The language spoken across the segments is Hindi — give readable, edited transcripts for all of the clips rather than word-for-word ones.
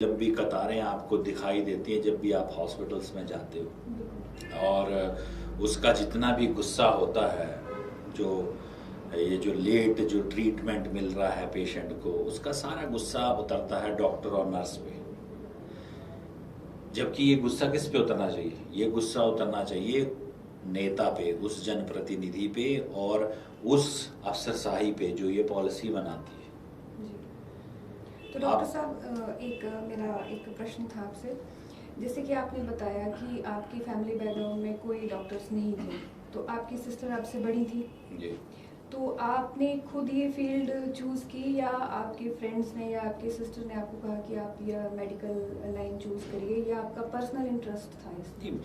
जब भी कतारें आपको दिखाई देती हैं जब भी आप हॉस्पिटल्स में जाते हो, और उसका जितना भी गुस्सा होता है, जो ये जो लेट जो ट्रीटमेंट मिल रहा है पेशेंट को, उसका सारा गुस्सा उतरता है डॉक्टर और नर्स पे। जबकि ये गुस्सा किस पे उतरना चाहिए? ये गुस्सा उतरना चाहिए नेता पे, उस जनप्रतिनिधि पे और उस अफसरशाही पे जो ये पॉलिसी बनाती है। तो डॉक्टर साहब, मेरा एक प्रश्न था आपसे। जैसे कि आपने बताया कि आपकी फैमिली बैकग्राउंड में कोई डॉक्टर्स नहीं थे, तो आपकी सिस्टर आपसे बड़ी थी जी। तो आपने खुद ये फील्ड चूज़ की या आपके फ्रेंड्स ने या आपके सिस्टर ने आपको कहा कि आप यह मेडिकल लाइन चूज़ करिए, या आपका पर्सनल इंटरेस्ट था इसमें?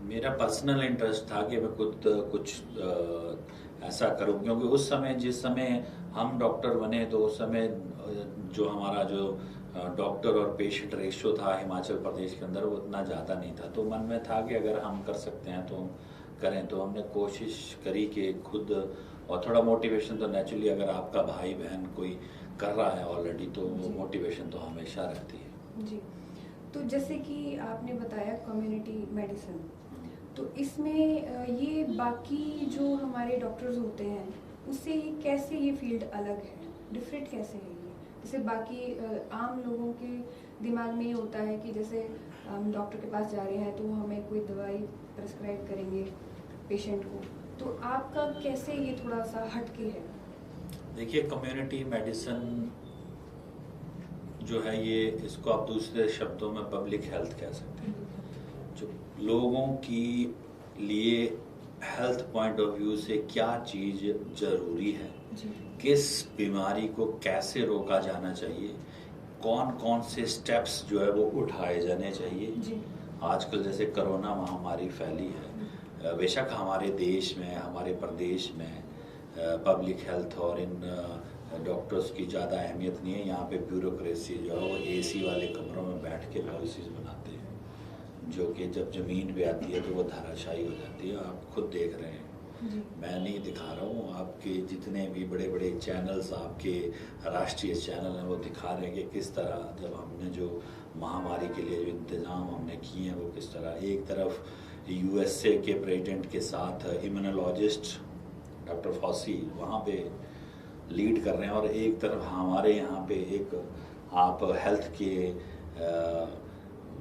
मेरा पर्सनल इंटरेस्ट था कि मैं खुद कुछ ऐसा करूं, क्योंकि उस समय जिस समय हम डॉक्टर बने तो उस समय जो हमारा जो डॉक्टर और पेशेंट रेशियो था हिमाचल प्रदेश के अंदर वो उतना ज़्यादा नहीं था। तो मन में था कि अगर हम कर सकते हैं तो करें। तो हमने कोशिश करी कि खुद, और थोड़ा मोटिवेशन तो नेचुरली अगर आपका भाई बहन कोई कर रहा है ऑलरेडी तो वो मोटिवेशन तो हमेशा रहती है। जी। तो जैसे कि आपने बताया कम्युनिटी मेडिसिन, तो इसमें ये बाकी जो हमारे डॉक्टर्स होते हैं उससे ये कैसे ये फील्ड अलग है, डिफरेंट कैसे है ये? जैसे बाकी आम लोगों के दिमाग में ये होता है कि जैसे हम डॉक्टर के पास जा रहे हैं तो वो हमें कोई दवाई प्रिस्क्राइब करेंगे पेशेंट को, तो आपका कैसे ये थोड़ा सा हटके है? देखिए, कम्युनिटी मेडिसिन जो है ये, इसको आप दूसरे शब्दों में पब्लिक हेल्थ कह सकते हैं। जो लोगों की लिए हेल्थ पॉइंट ऑफ व्यू से क्या चीज़ जरूरी है, किस बीमारी को कैसे रोका जाना चाहिए, कौन कौन से स्टेप्स जो है वो उठाए जाने चाहिए। आजकल जैसे कोरोना महामारी फैली है, बेशक हमारे देश में, हमारे प्रदेश में पब्लिक हेल्थ और इन डॉक्टर्स की ज़्यादा अहमियत नहीं है। यहाँ पे ब्यूरोक्रेसी जो है वो एसी वाले कमरों में बैठ के पॉलिसीज बनाते हैं, जो कि जब ज़मीन पे आती है तो वो धाराशायी हो जाती है। आप खुद देख रहे हैं, मैं नहीं दिखा रहा हूँ, आपके जितने भी बड़े बड़े चैनल्स, आपके राष्ट्रीय चैनल हैं, वो दिखा रहे हैं कि किस तरह जब हमने जो महामारी के लिए जो इंतज़ाम हमने किए हैं वो किस तरह। एक तरफ यूएसए के प्रेसिडेंट के साथ इम्यूनोलॉजिस्ट डॉक्टर फॉसी वहाँ पे लीड कर रहे हैं, और एक तरफ हमारे यहाँ पे एक आप हेल्थ के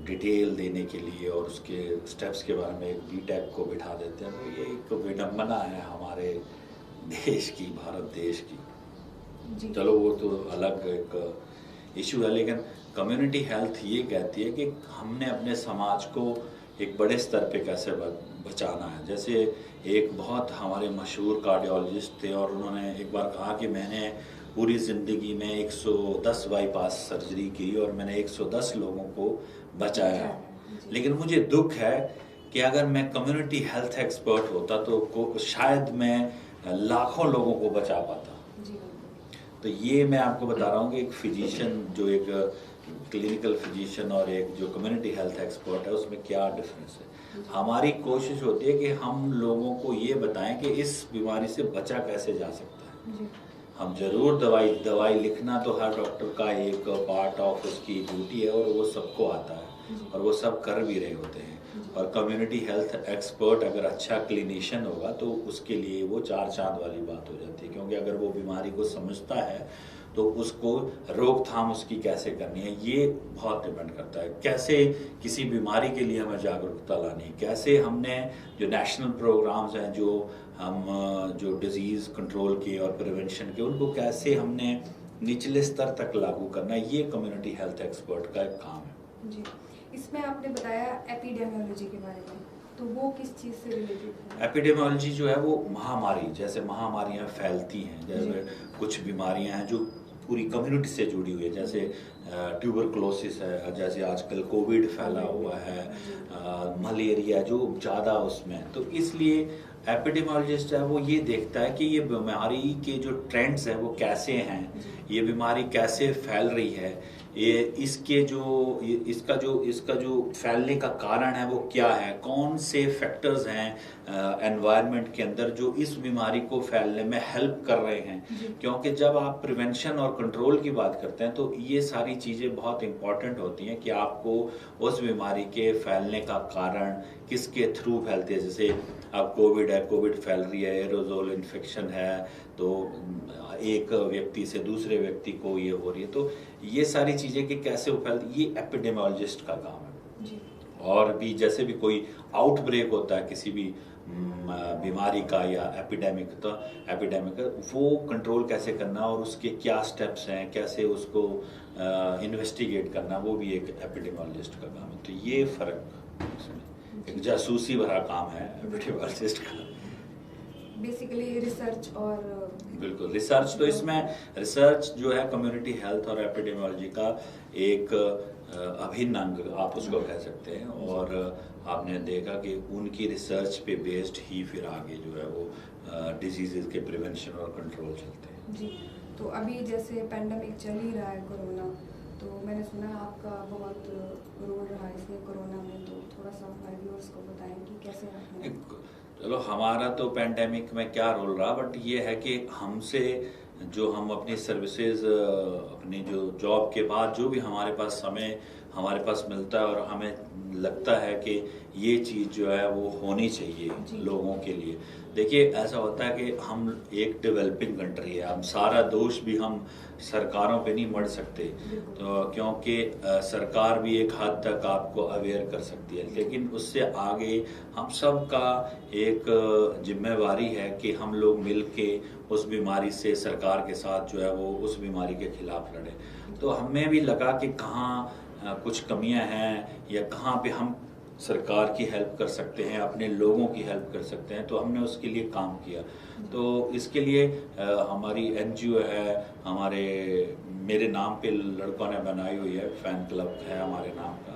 डिटेल देने के लिए और उसके स्टेप्स के बारे में एक बीटेक को बिठा देते हैं। तो ये एक विडम्बना है हमारे देश की, भारत देश की। चलो वो तो अलग एक इशू है, लेकिन कम्युनिटी हेल्थ ये कहती है कि हमने अपने समाज को एक बड़े स्तर पे कैसे बचाना है। जैसे एक बहुत हमारे मशहूर कार्डियोलॉजिस्ट थे और उन्होंने एक बार कहा कि मैंने पूरी ज़िंदगी में 110 बाईपास सर्जरी की और मैंने 110 लोगों को बचाया, लेकिन मुझे दुख है कि अगर मैं कम्युनिटी हेल्थ एक्सपर्ट होता तो शायद मैं लाखों लोगों को बचा पाता। तो ये मैं आपको बता रहा हूँ कि एक फिजिशियन, जो एक क्लिनिकल फिजिशियन और एक जो कम्युनिटी हेल्थ एक्सपर्ट है, उसमें क्या डिफरेंस है। हमारी कोशिश होती है कि हम लोगों को ये बताएं कि इस बीमारी से बचा कैसे जा सकता है। हम जरूर दवाई लिखना तो हर डॉक्टर का एक पार्ट ऑफ उसकी ड्यूटी है और वो सबको आता है और वो सब कर भी रहे होते हैं। और कम्युनिटी हेल्थ एक्सपर्ट अगर अच्छा क्लिनिशियन होगा तो उसके लिए वो 4 चांद वाली बात हो जाती है, क्योंकि अगर वो बीमारी को समझता है तो उसको रोकथाम उसकी कैसे करनी है, ये बहुत डिपेंड करता है। कैसे किसी बीमारी के लिए हमें जागरूकता लानी है, कैसे हमने जो नेशनल प्रोग्राम्स हैं, जो डिजीज़ कंट्रोल के और प्रिवेंशन के, उनको कैसे हमने निचले स्तर तक लागू करना है, ये कम्युनिटी हेल्थ एक्सपर्ट का एक काम है। जी। इसमें आपने बताया एपिडेमियोलॉजी के बारे में, तो वो किस चीज़ से रिलेटेड है? एपिडेमियोलॉजी जो है वो महामारी, जैसे महामारियां फैलती हैं, जैसे कुछ बीमारियां हैं जो पूरी कम्युनिटी से जुड़ी हुई है, जैसे ट्यूबरकुलोसिस है, जैसे आजकल कोविड फैला हुआ है, मलेरिया जो ज़्यादा उसमें। तो इसलिए एपिडेमियोलॉजिस्ट है वो ये देखता है कि ये बीमारी के जो ट्रेंड्स हैं वो कैसे हैं, ये बीमारी कैसे फैल रही है, ये इसका जो फैलने का कारण है वो क्या है, कौन से फैक्टर्स हैं एनवायरनमेंट के अंदर जो इस बीमारी को फैलने में हेल्प कर रहे हैं। क्योंकि जब आप प्रिवेंशन और कंट्रोल की बात करते हैं तो ये सारी चीज़ें बहुत इंपॉर्टेंट होती हैं कि आपको उस बीमारी के फैलने का कारण किसके थ्रू फैलती है। जैसे अब कोविड है, कोविड फैल रही है, एरोजोल इन्फेक्शन है, तो एक व्यक्ति से दूसरे व्यक्ति को ये हो रही है। तो ये सारी चीज़ें कि कैसे वो फैलती, ये एपिडेमियोलॉजिस्ट का काम है जी। और भी जैसे भी कोई आउटब्रेक होता है किसी भी बीमारी का या एपिडेमिक वो कंट्रोल कैसे करना और उसके क्या स्टेप्स हैं, कैसे उसको इन्वेस्टिगेट करना, वो भी एक एपिडेमियोलॉजिस्ट का काम है। तो ये फर्क इसमें एक जासूसी भरा काम है एपिडेमियोलॉजिस्ट का। बेसिकली रिसर्च और बिल्कुल रिसर्च, तो इसमें रिसर्च जो है कम्युनिटी हेल्थ और एपिडेमियोलॉजी का एक अभिन्न अंग आप उसको कह सकते हैं। और आपने देखा कि उनकी रिसर्च पे बेस्ड ही फिर आगे जो है वो डिजीजेस के प्रिवेंशन और कंट्रोल चलते हैं जी। तो अभी जैसे पैंडेमिक चल ही रहा है कोरोना, तो मैंने सुना आपका बहुत रोल रहा है इसमें कोरोना में, तो थोड़ा सा हमारे व्यूअर्स को बताएं कि कैसे आपने। चलो हमारा तो पैंडेमिक में क्या रोल रहा, बट ये है कि हमसे जो हम अपनी सर्विसेज अपनी जो जॉब के बाद जो भी हमारे पास समय हमारे पास मिलता है और हमें लगता है कि ये चीज़ जो है वो होनी चाहिए लोगों के लिए। देखिए ऐसा होता है कि हम एक डेवलपिंग कंट्री है, हम सारा दोष भी हम सरकारों पे नहीं मढ़ सकते, तो क्योंकि सरकार भी एक हद तक आपको अवेयर कर सकती है, लेकिन उससे आगे हम सब का एक जिम्मेवारी है कि हम लोग मिल के उस बीमारी से सरकार के साथ जो है वो उस बीमारी के खिलाफ लड़े। तो हमें भी लगा कि कहाँ कुछ कमियां हैं या कहाँ पे हम सरकार की हेल्प कर सकते हैं, अपने लोगों की हेल्प कर सकते हैं, तो हमने उसके लिए काम किया। तो इसके लिए हमारी एनजीओ है, मेरे नाम पे लड़कों ने बनाई हुई है, फैन क्लब है हमारे नाम का।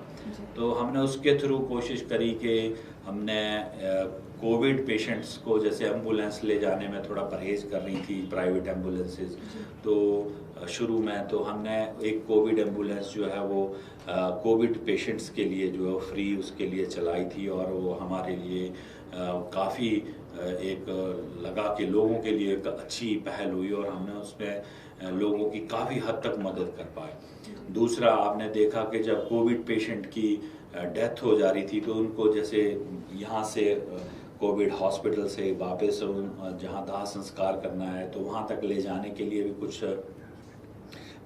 तो हमने उसके थ्रू कोशिश करी कि हमने कोविड पेशेंट्स को, जैसे एम्बुलेंस ले जाने में थोड़ा परहेज कर रही थी प्राइवेट एम्बुलेंसेज, तो शुरू में तो हमने एक कोविड एम्बुलेंस जो है वो कोविड पेशेंट्स के लिए जो है फ्री उसके लिए चलाई थी, और वो हमारे लिए काफ़ी एक लगा कि लोगों के लिए एक अच्छी पहल हुई और हमने उसमें लोगों की काफ़ी हद तक मदद कर पाए। दूसरा, आपने देखा कि जब कोविड पेशेंट की डेथ हो जा रही थी तो उनको जैसे यहाँ से कोविड हॉस्पिटल से वापस जहाँ दाह संस्कार करना है तो वहाँ तक ले जाने के लिए भी कुछ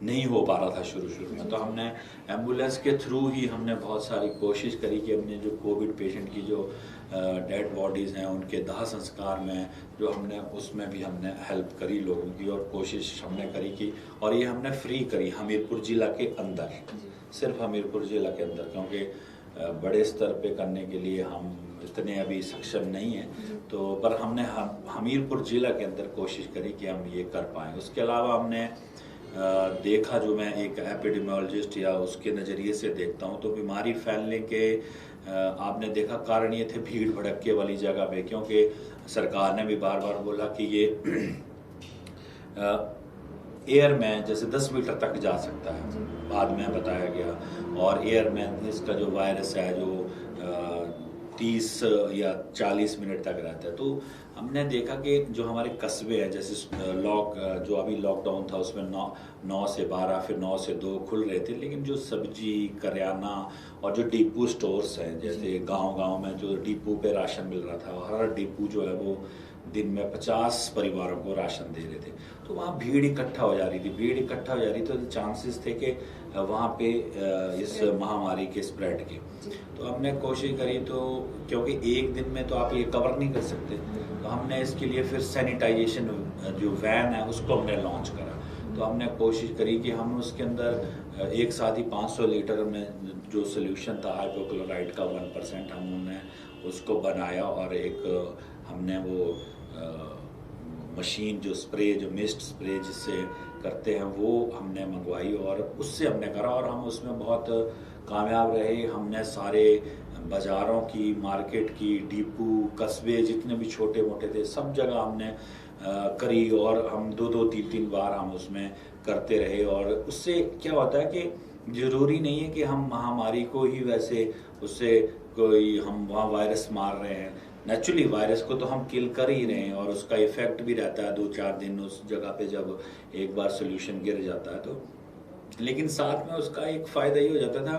नहीं हो पा रहा था शुरू में। तो हमने एम्बुलेंस के थ्रू ही हमने बहुत सारी कोशिश करी कि हमने जो कोविड पेशेंट की जो डेड बॉडीज़ हैं उनके दाह संस्कार में जो हमने उसमें भी हमने हेल्प करी लोगों की, और कोशिश हमने करी कि, और ये हमने फ्री करी हमीरपुर ज़िला के अंदर, सिर्फ हमीरपुर ज़िला के अंदर, क्योंकि बड़े स्तर पे करने के लिए हम इतने अभी सक्षम नहीं हैं। तो पर हमने हमीरपुर ज़िला के अंदर कोशिश करी कि हम ये कर पाएँ। उसके अलावा हमने देखा, जो मैं एक एपिडेमियोलॉजिस्ट या उसके नज़रिए से देखता हूँ, तो बीमारी फैलने के आपने देखा कारण ये थे भीड़ भड़क्के वाली जगह पे, क्योंकि सरकार ने भी बार बार बोला कि ये एयर में जैसे 10 मीटर तक जा सकता है, बाद में बताया गया, और एयर में इसका जो वायरस है जो 30 या 40 मिनट तक रहता है। तो हमने देखा कि जो हमारे कस्बे हैं, जैसे जो अभी लॉकडाउन था उसमें 9 से 12 फिर 9 से 2 खुल रहे थे, लेकिन जो सब्जी करियाना और जो डिपो स्टोर्स हैं, जैसे गांव में जो डिपो पे राशन मिल रहा था, हर डिपो जो है वो दिन में 50 परिवारों को राशन दे रहे थे, तो वहाँ भीड़ इकट्ठा हो जा रही थी, तो चांसेस थे कि वहाँ पे इस महामारी के स्प्रेड के। तो हमने कोशिश करी, तो क्योंकि एक दिन में तो आप ये कवर नहीं कर सकते, तो हमने इसके लिए फिर सैनिटाइजेशन जो वैन है उसको हमने लॉन्च करा। तो हमने कोशिश करी कि हम उसके अंदर एक साथ ही 500 लीटर में जो सोल्यूशन था हाइपोक्लोराइड का 1% हमने उसको बनाया, और एक हमने वो मशीन जो मिस्ट स्प्रे जिससे करते हैं वो हमने मंगवाई, और उससे हमने करा, और हम उसमें बहुत कामयाब रहे। हमने सारे बाज़ारों की, मार्केट की, डिपो, कस्बे जितने भी छोटे मोटे थे सब जगह हमने करी, और हम 2-2, 3-3 बार हम उसमें करते रहे। और उससे क्या होता है कि जरूरी नहीं है कि हम महामारी को ही वैसे उससे कोई हम वहाँ वायरस मार रहे हैं। नेचुरली वायरस को तो हम किल कर ही रहे हैं और उसका इफेक्ट भी रहता है 2-4 दिन उस जगह पे जब एक बार सोल्यूशन गिर जाता है तो। लेकिन साथ में उसका एक फायदा ये हो जाता था